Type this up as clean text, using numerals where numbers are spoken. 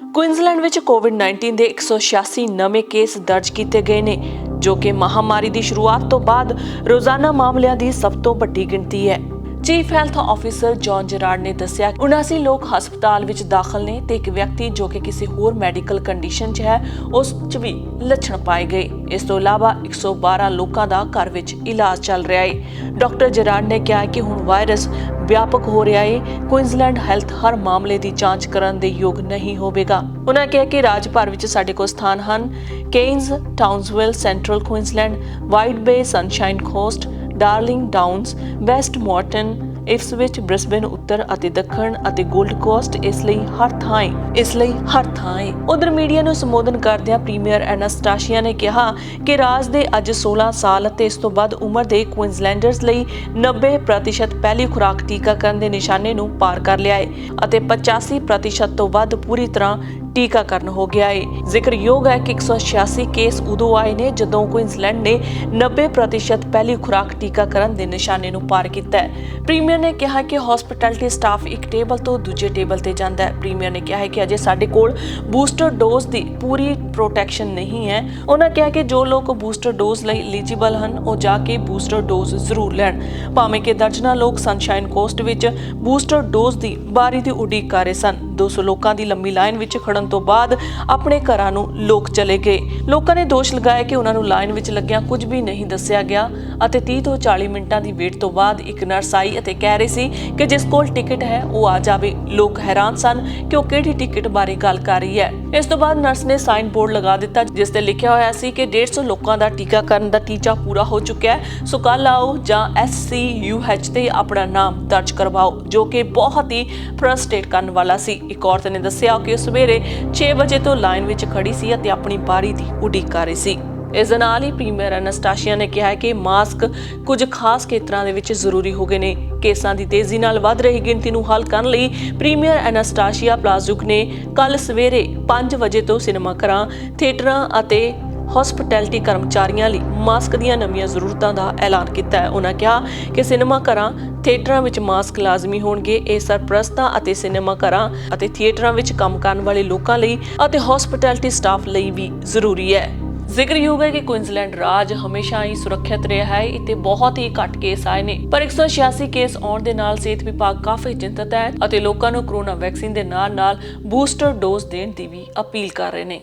Queensland ਵਿੱਚ ਕੋਵਿਡ-19 ਦੇ 186 ਨਵੇਂ ਕੇਸ ਦਰਜ ਕੀਤੇ ਗਏ ਨੇ, ਜੋ ਕਿ ਮਹਾਮਾਰੀ ਦੀ ਸ਼ੁਰੂਆਤ ਤੋਂ ਬਾਅਦ ਰੋਜ਼ਾਨਾ ਮਾਮਲਿਆਂ ਦੀ ਸਭ ਤੋਂ ਵੱਡੀ ਗਿਣਤੀ ਹੈ। ਚੀਫ ਹੈਲਥ ਆਫੀਸਰ ਜੌਨ ਜਰਾਰਡ ਨੇ ਦੱਸਿਆ 79 ਲੋਕ ਹਸਪਤਾਲ ਵਿੱਚ ਦਾਖਲ ਨੇ ਤੇ ਇੱਕ ਵਿਅਕਤੀ ਜੋ ਕਿ ਕਿਸੇ ਹੋਰ ਮੈਡੀਕਲ ਕੰਡੀਸ਼ਨ 'ਚ ਹੈ ਉਸ 'ਚ ਵੀ ਲੱਛਣ ਪਾਏ ਗਏ। ਇਸ ਤੋਂ ਇਲਾਵਾ 112 ਲੋਕਾਂ ਦਾ ਘਰ ਵਿੱਚ ਇਲਾਜ ਚੱਲ ਰਿਹਾ ਹੈ। ਡਾਕਟਰ ਜਰਾਰਡ ਨੇ ਕਿਹਾ ਕਿ ਹੁਣ ਵਾਇਰਸ ਵਿਆਪਕ ਹੋ ਰਿਹਾ ਹੈ। ਕੁਇਨਜ਼ਲੈਂਡ ਹੈਲਥ ਹਰ ਮਾਮਲੇ ਦੀ ਜਾਂਚ ਕਰਨ ਦੇ ਯੋਗ ਨਹੀਂ ਹੋਵੇਗਾ। ਉਨ੍ਹਾਂ ਕਿਹਾ ਕਿ ਰਾਜ ਭਰ ਵਿੱਚ ਸਾਡੇ ਕੋਲ ਸਥਾਨ ਹਨ: Cairns, Townsville, Central Queensland, Wide Bay, Sunshine Coast, Darling Downs, West Moreton, Ipswich, Brisbane ਉੱਤਰ ਅਤੇ ਦੱਖਣ ਅਤੇ ਗੋਲਡ ਕੋਸਟ। ਇਸ ਲਈ ਹਰ ਥਾਂ ਉਧਰ ਮੀਡੀਆ ਨੂੰ ਸੰਬੋਧਨ ਕਰਦਿਆਂ ਪ੍ਰੀਮੀਅਰ ਐਨਾਸਟਾਸੀਆ ਨੇ ਕਿਹਾ ਕਿ ਰਾਜ ਦੇ ਅੱਜ 16 ਸਾਲ ਅਤੇ ਇਸ ਤੋਂ ਵੱਧ ਉਮਰ ਦੇ ਕੁਇਨਜ਼ਲੈਂਡਰਸ ਲਈ 90% ਪਹਿਲੀ ਖੁਰਾਕ ਟੀਕਾਕਰਨ ਦੇ ਨਿਸ਼ਾਨੇ ਨੂੰ ਪਾਰ ਕਰ ਲਿਆ ਹੈ ਅਤੇ 85% ਤੋਂ ਵੱਧ ਪੂਰੀ ਤਰ੍ਹਾਂ ਟੀਕਾਕਰਨ ਹੋ ਗਿਆ ਹੈ। ਜ਼ਿਕਰਯੋਗ ਹੈ ਕਿ 186 ਕੇਸ ਉਦੋਂ ਆਏ ਨੇ ਜਦੋਂ ਕੁਇਨਜ਼ਲੈਂਡ ਨੇ 90% ਪਹਿਲੀ ਖੁਰਾਕ ਟੀਕਾਕਰਨ ਦੇ ਨਿਸ਼ਾਨੇ ਨੂੰ ਪਾਰ ਕੀਤਾ ਹੈ। ਪ੍ਰੀਮੀਅਰ ਨੇ ਕਿਹਾ ਕਿ ਹਸਪਿਟੈਲਿਟੀ ਸਟਾਫ ਇੱਕ ਟੇਬਲ ਤੋਂ ਦੂਜੇ ਟੇਬਲ ਤੇ ਜਾਂਦਾ ਹੈ। ਪ੍ਰੀਮੀਅਰ ਨੇ ਕਿਹਾ ਹੈ ਕਿ ਅਜੇ ਸਾਡੇ ਕੋਲ ਬੂਸਟਰ ਡੋਜ਼ ਦੀ ਪੂਰੀ ਪ੍ਰੋਟੈਕਸ਼ਨ ਨਹੀਂ ਹੈ। ਉਹਨਾਂ ਕਿਹਾ ਕਿ ਜੋ ਲੋਕ ਬੂਸਟਰ ਡੋਜ਼ ਲਈ ਐਲੀਜੀਬਲ ਹਨ ਉਹ ਜਾ ਕੇ ਬੂਸਟਰ ਡੋਜ਼ ਜ਼ਰੂਰ ਲੈਣ। ਭਾਵੇਂ ਕਿ ਦਰਜਨਾਂ ਲੋਕ ਸਨਸ਼ਾਈਨ ਕੋਸਟ ਵਿੱਚ ਬੂਸਟਰ ਡੋਜ਼ ਦੀ ਬਾਰੀ ਦੀ ਉਡੀਕ ਕਰ ਰਹੇ ਸਨ। 200 ਲੋਕਾਂ ਦੀ ਲੰਮੀ ਲਾਈਨ ਵਿੱਚ ਖੜਨ ਤੋਂ ਬਾਅਦ ਆਪਣੇ ਘਰਾਂ ਨੂੰ ਲੋਕ ਚਲੇ ਗਏ। ਲੋਕਾਂ ਨੇ ਦੋਸ਼ ਲਗਾਇਆ ਕਿ ਉਹਨਾਂ ਨੂੰ ਲਾਈਨ ਵਿੱਚ ਲੱਗਿਆ ਕੁਝ ਵੀ ਨਹੀਂ ਦੱਸਿਆ ਗਿਆ ਅਤੇ 30 ਤੋਂ 40 ਮਿੰਟਾਂ ਦੀ ਵੇਟ ਤੋਂ ਬਾਅਦ ਇੱਕ ਨਰਸ ਆਈ ਅਤੇ ਕਹਿ ਰਹੀ ਸੀ ਕਿ ਜਿਸ ਕੋਲ ਟਿਕਟ ਹੈ ਉਹ ਆ ਜਾਵੇ। ਲੋਕ ਹੈਰਾਨ ਸਨ ਕਿ ਉਹ ਕਿਹੜੀ ਟਿਕਟ ਬਾਰੇ ਗੱਲ ਕਰ ਰਹੀ ਹੈ। ਇਸ ਤੋਂ ਬਾਅਦ ਨਰਸ ਨੇ ਸਾਈਨ ਬੋਰਡ ਲਗਾ ਦਿੱਤਾ ਜਿਸ ਤੇ ਲਿਖਿਆ ਹੋਇਆ ਸੀ ਕਿ 150 ਲੋਕਾਂ ਦਾ ਟੀਕਾਕਰਨ ਦਾ ਟੀਚਾ ਪੂਰਾ ਹੋ ਚੁੱਕਿਆ ਹੈ, ਸੋ ਕੱਲ ਆਓ ਜਾਂ SCUH ਤੇ ਆਪਣਾ ਨਾਮ ਦਰਜ ਕਰਵਾਓ, ਜੋ ਕਿ ਬਹੁਤ ਹੀ ਫਰਸਟ੍ਰੇਟ ਕਰਨ ਵਾਲਾ ਸੀ। ਇੱਕ ਔਰਤ ਨੇ ਦੱਸਿਆ ਕਿ ਉਹ ਸਵੇਰੇ 6 ਵਜੇ ਤੋਂ ਲਾਈਨ ਵਿੱਚ ਖੜੀ ਸੀ ਅਤੇ ਆਪਣੀ ਬਾਰੀ ਦੀ ਉਡੀਕ ਕਰ ਰਹੀ ਸੀ। ਇਸ ਦੇ ਨਾਲ ਹੀ ਪ੍ਰੀਮੀਅਰ ਐਨਾਸਟਾਸੀਆ ਨੇ ਕਿਹਾ ਕਿ ਮਾਸਕ ਕੁਝ ਖਾਸ ਖੇਤਰਾਂ ਦੇ ਵਿੱਚ ਜ਼ਰੂਰੀ ਹੋ ਗਏ ਨੇ। ਕੇਸਾਂ ਦੀ ਤੇਜ਼ੀ ਨਾਲ ਵੱਧ ਰਹੀ ਗਿਣਤੀ ਨੂੰ ਹੱਲ ਕਰਨ ਲਈ ਪ੍ਰੀਮੀਅਰ ਐਨਾਸਟਾਸੀਆ ਪਲਾਜ਼ੁਕ ਨੇ ਕੱਲ ਸਵੇਰੇ 5 ਵਜੇ ਤੋਂ ਸਿਨੇਮਾ ਘਰਾਂ, ਥੀਏਟਰਾਂ ਅਤੇ ਹਸਪਿਟੈਲਿਟੀ ਕਰਮਚਾਰੀਆਂ ਲਈ ਮਾਸਕ ਦੀਆਂ ਨਵੀਆਂ ਜ਼ਰੂਰਤਾਂ ਦਾ ਐਲਾਨ ਕੀਤਾ ਹੈ। ਉਹਨਾਂ ਕਿਹਾ ਕਿ ਸਿਨੇਮਾ ਘਰਾਂ, ਥੀਏਟਰਾਂ ਵਿੱਚ ਮਾਸਕ ਲਾਜ਼ਮੀ ਹੋਣਗੇ। ਇਹ ਸਰਪ੍ਰਸਤਾਂ ਅਤੇ ਸਿਨੇਮਾ ਘਰਾਂ ਅਤੇ ਥੀਏਟਰਾਂ ਵਿੱਚ ਕੰਮ ਕਰਨ ਵਾਲੇ ਲੋਕਾਂ ਲਈ ਅਤੇ ਹਸਪਿਟੈਲਿਟੀ ਸਟਾਫ ਲਈ ਵੀ ਜ਼ਰੂਰੀ ਹੈ। ਜ਼ਿਕਰਯੋਗ ਹੈ ਕਿ ਕੁਇਨਜ਼ਲੈਂਡ ਰਾਜ ਹਮੇਸ਼ਾ ਹੀ ਸੁਰੱਖਿਅਤ ਰਿਹਾ ਹੈ। ਇੱਥੇ ਬਹੁਤ ਹੀ ਘੱਟ ਕੇਸ ਆਏ ਨੇ, ਪਰ 186 ਕੇਸ ਆਉਣ ਦੇ ਨਾਲ ਸਿਹਤ ਵਿਭਾਗ ਕਾਫੀ ਚਿੰਤਤ ਹੈ ਅਤੇ ਲੋਕਾਂ ਨੂੰ ਕੋਰੋਨਾ ਵੈਕਸੀਨ ਦੇ ਨਾਲ ਬੂਸਟਰ ਡੋਜ਼ ਦੇਣ ਦੀ ਵੀ ਅਪੀਲ ਕਰ ਰਹੇ ਨੇ।